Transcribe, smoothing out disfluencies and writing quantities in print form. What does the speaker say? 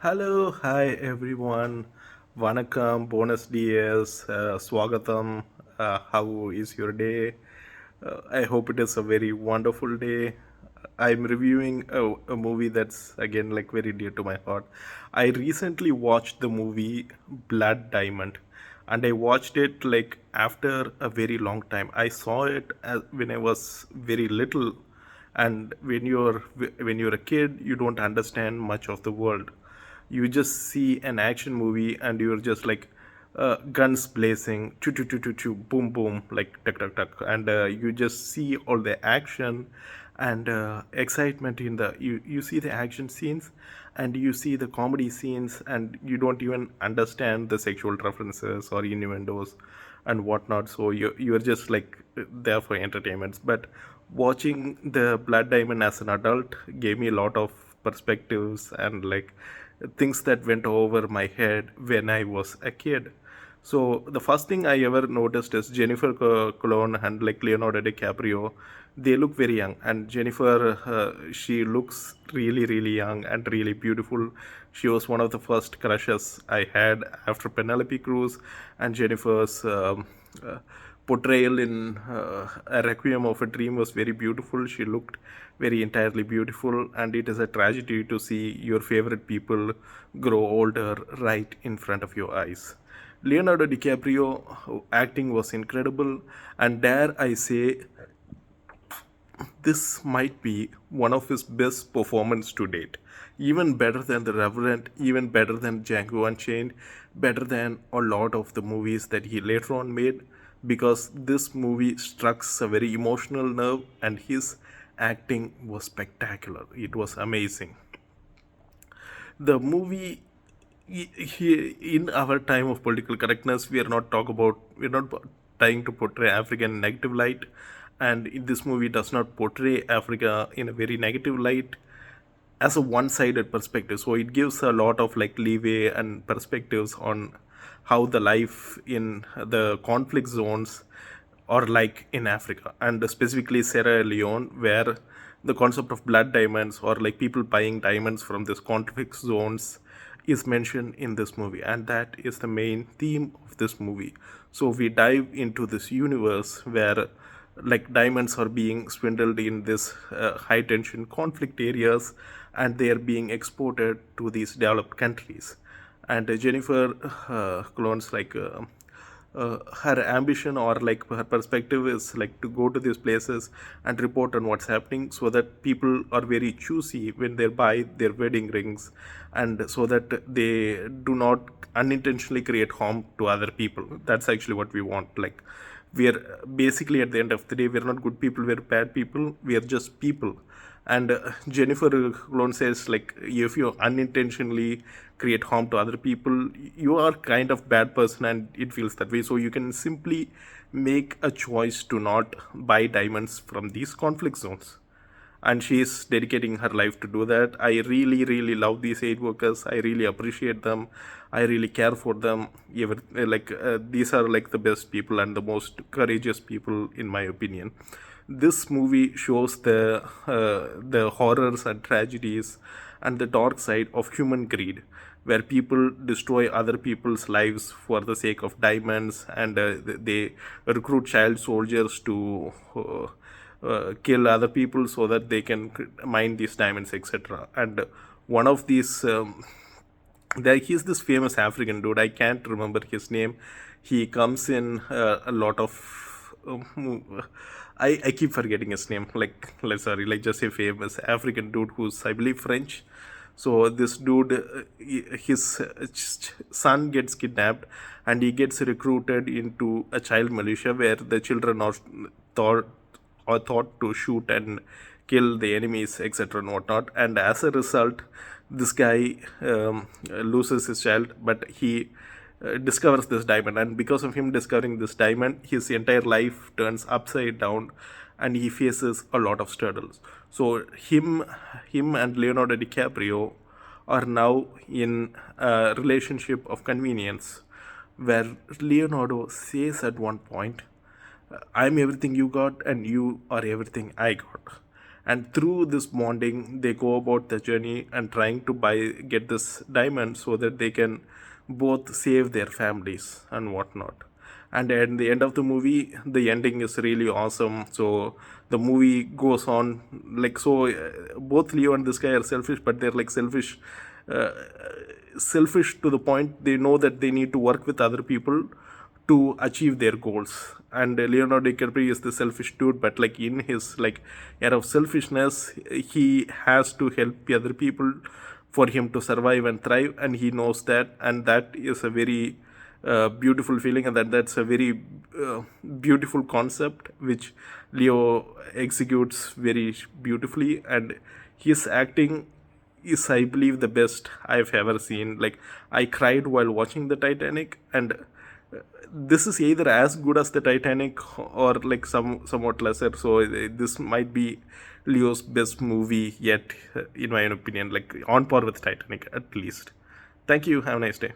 Hello, hi everyone. Vanakkam, bonus DS, Swagatam. How is your day? I hope it is a very wonderful day. I'm reviewing a movie that's again like very dear to my heart. I recently watched the movie Blood Diamond, and I watched it like after a very long time. I saw it when I was very little, and when you're a kid, you don't understand much of the world. You just see an action movie and you're just like guns blazing, choo choo choo choo choo, boom boom, like tuck tuck tuck, and you just see all the action and excitement in the you see the action scenes and you see the comedy scenes, and you don't even understand the sexual references or innuendos and whatnot. So you're just like there for entertainments. But watching the Blood Diamond as an adult gave me a lot of perspectives and like things that went over my head when I was a kid. So the first thing I ever noticed is Jennifer Cologne and like Leonardo DiCaprio. They look very young, and Jennifer, she looks really, really young and really beautiful. She was one of the first crushes I had after Penelope Cruz, and Jennifer's portrayal in A Requiem of a Dream was very beautiful. She looked very entirely beautiful, and it is a tragedy to see your favorite people grow older right in front of your eyes. Leonardo DiCaprio acting was incredible, and dare I say, this might be one of his best performances to date. Even better than The Revenant, even better than Django Unchained, better than a lot of the movies that he later on made, because this movie struck a very emotional nerve and his acting was spectacular. It was amazing. The movie, in our time of political correctness, we're not trying to portray Africa in negative light, and this movie does not portray Africa in a very negative light as a one-sided perspective. So it gives a lot of like leeway and perspectives on how the life in the conflict zones or like in Africa, and specifically Sierra Leone, where the concept of blood diamonds or like people buying diamonds from these conflict zones is mentioned in this movie, and that is the main theme of this movie. So we dive into this universe where like diamonds are being swindled in this high tension conflict areas, and they are being exported to these developed countries. And Jennifer clones like her ambition or like her perspective is like to go to these places and report on what's happening, so that people are very choosy when they buy their wedding rings, and so that they do not unintentionally create harm to other people. That's actually what we want. Like, we're basically, at the end of the day, we're not good people, we're bad people, we're just people. And Jennifer Lone says like, if you unintentionally create harm to other people, you are kind of bad person, and it feels that way. So you can simply make a choice to not buy diamonds from these conflict zones, and she is dedicating her life to do that. I really, really love these aid workers. I really appreciate them. I really care for them. These are like the best people and the most courageous people, in my opinion. This movie shows the horrors and tragedies and the dark side of human greed, where people destroy other people's lives for the sake of diamonds, and they recruit child soldiers to kill other people so that they can mine these diamonds, etc. And one of these there he's this famous African dude, I can't remember his name. He comes in a lot of I keep forgetting his name. Like, let's sorry, like just a famous African dude who's, I believe, French. So this dude, his son gets kidnapped, and he gets recruited into a child militia where the children are thought thought to shoot and kill the enemies, etc. and whatnot. And as a result, this guy loses his child, but he discovers this diamond, and because of him discovering this diamond, his entire life turns upside down, and he faces a lot of struggles. So him and Leonardo DiCaprio are now in a relationship of convenience, where Leonardo says at one point, I'm everything you got, and you are everything I got. and through this bonding they go about the journey and trying to get this diamond so that they can both save their families and whatnot. And at the end of the movie, the ending is really awesome. So the movie goes on like so. Both Leo and this guy are selfish, but they're like uh, selfish to the point they know that they need to work with other people to achieve their goals. And Leonardo DiCaprio is the selfish dude, but like in his like era of selfishness, he has to help the other people for him to survive and thrive, and he knows that, and that is a very beautiful feeling, and that's a very beautiful concept which Leo executes very beautifully, and his acting is, I believe, the best I've ever seen. Like, I cried while watching the Titanic, and this is either as good as the Titanic or like somewhat lesser. So this might be Leo's best movie yet, in my opinion, like on par with Titanic at least. Thank you. Have a nice day.